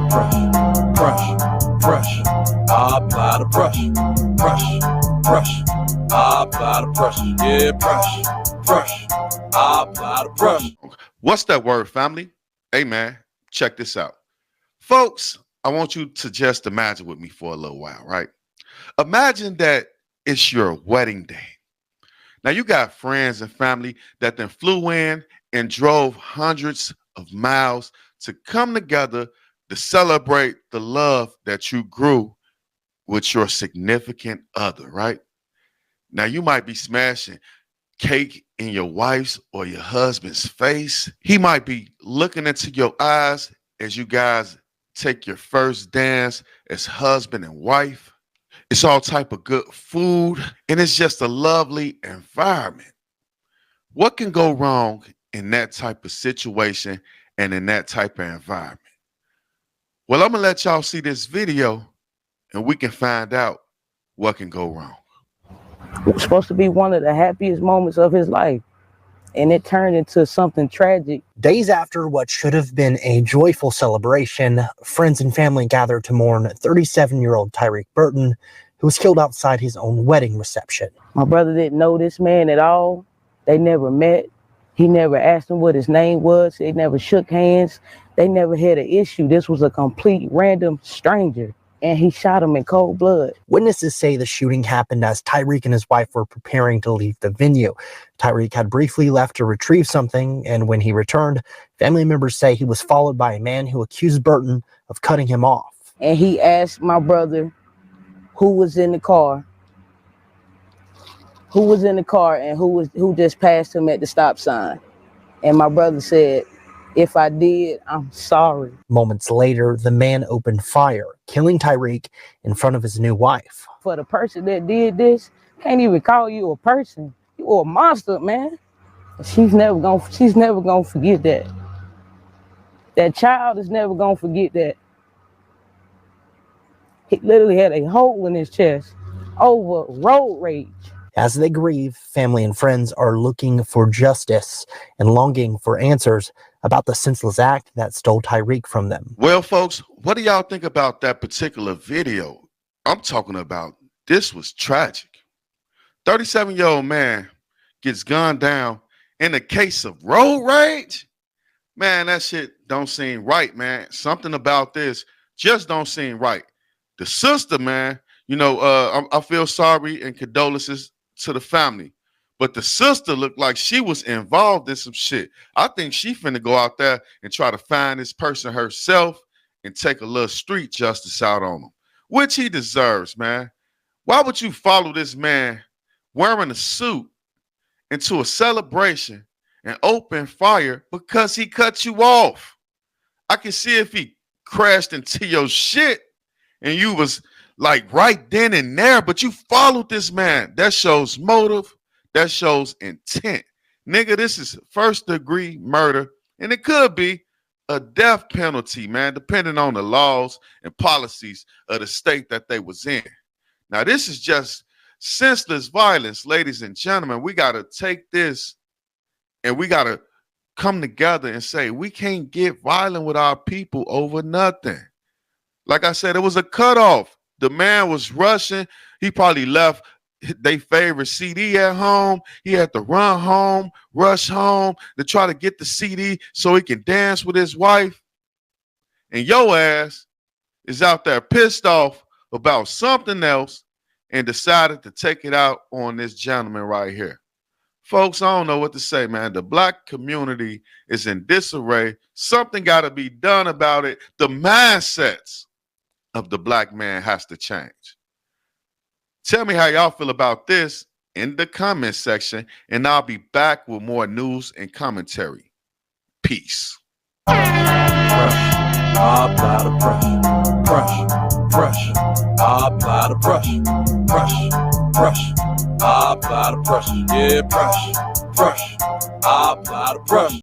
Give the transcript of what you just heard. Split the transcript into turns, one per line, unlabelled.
Pressure. I apply the pressure. I apply the pressure. Yeah, pressure. I apply the pressure.
What's that word, family? Hey, man, check this out. Folks, I want you to just imagine with me for a little while, right? Imagine that it's your wedding day. Now, you got friends and family that then flew in and drove hundreds of miles to come together to celebrate the love that you grew with your significant other, right? Now, you might be smashing cake in your wife's or your husband's face. He might be looking into your eyes as you guys take your first dance as husband and wife. It's all type of good food, and it's just a lovely environment. What can go wrong in that type of situation and in that type of environment? Well, I'm gonna let y'all see this video and we can find out what can go wrong.
It was supposed to be one of the happiest moments of his life, and it turned into something tragic.
Days after what should have been a joyful celebration, friends and family gathered to mourn 37-year-old Tyreek Burton, who was killed outside his own wedding reception.
My brother didn't know this man at all. They never met. He never asked him what his name was. They never shook hands. They never had an issue. This was a complete random stranger, and he shot him in cold blood.
Witnesses say the shooting happened as Tyreek and his wife were preparing to leave the venue. Tyreek had briefly left to retrieve something, and when he returned, family members say he was followed by a man who accused Burton of cutting him off.
And he asked my brother who was in the car, and who just passed him at the stop sign. And my brother said, "If I did, I'm sorry."
Moments later, the man opened fire, killing Tyreek in front of his new wife.
For the person that did this, can't even call you a person. You a monster, man. She's never gonna forget that. That child is never gonna forget that. He literally had a hole in his chest over road rage.
As they grieve, family and friends are looking for justice and longing for answers about the senseless act that stole Tyreek from them.
Well, folks, what do y'all think about that particular video? I'm talking about this was tragic. 37-year-old man gets gunned down in a case of road rage. Man, that shit don't seem right, man. Something about this just don't seem right. The sister, man, you know, I feel sorry and condolences to the family. But the sister looked like she was involved in some shit. I think she finna go out there and try to find this person herself and take a little street justice out on him, which he deserves, man. Why would you follow this man wearing a suit into a celebration and open fire because he cut you off? I can see if he crashed into your shit and you was like right then and there, but you followed this man. That shows motive. That shows intent. Nigga, this is first-degree murder, and it could be a death penalty, man, depending on the laws and policies of the state that they was in. Now, this is just senseless violence, ladies and gentlemen. We got to take this, and we got to come together and say, we can't get violent with our people over nothing. Like I said, it was a cutoff. The man was rushing. He probably left their favorite CD at home. He had to run home, rush home to try to get the CD so he can dance with his wife. And your ass is out there pissed off about something else and decided to take it out on this gentleman right here. Folks, I don't know what to say, man. The black community is in disarray. Something got to be done about it. The mindsets of the black man has to change. Tell me how y'all feel about this in the comment section, and I'll be back with more news and commentary. Peace.
Pressure. I apply the pressure. I apply the pressure. I apply the pressure. Yeah, pressure. I apply the pressure.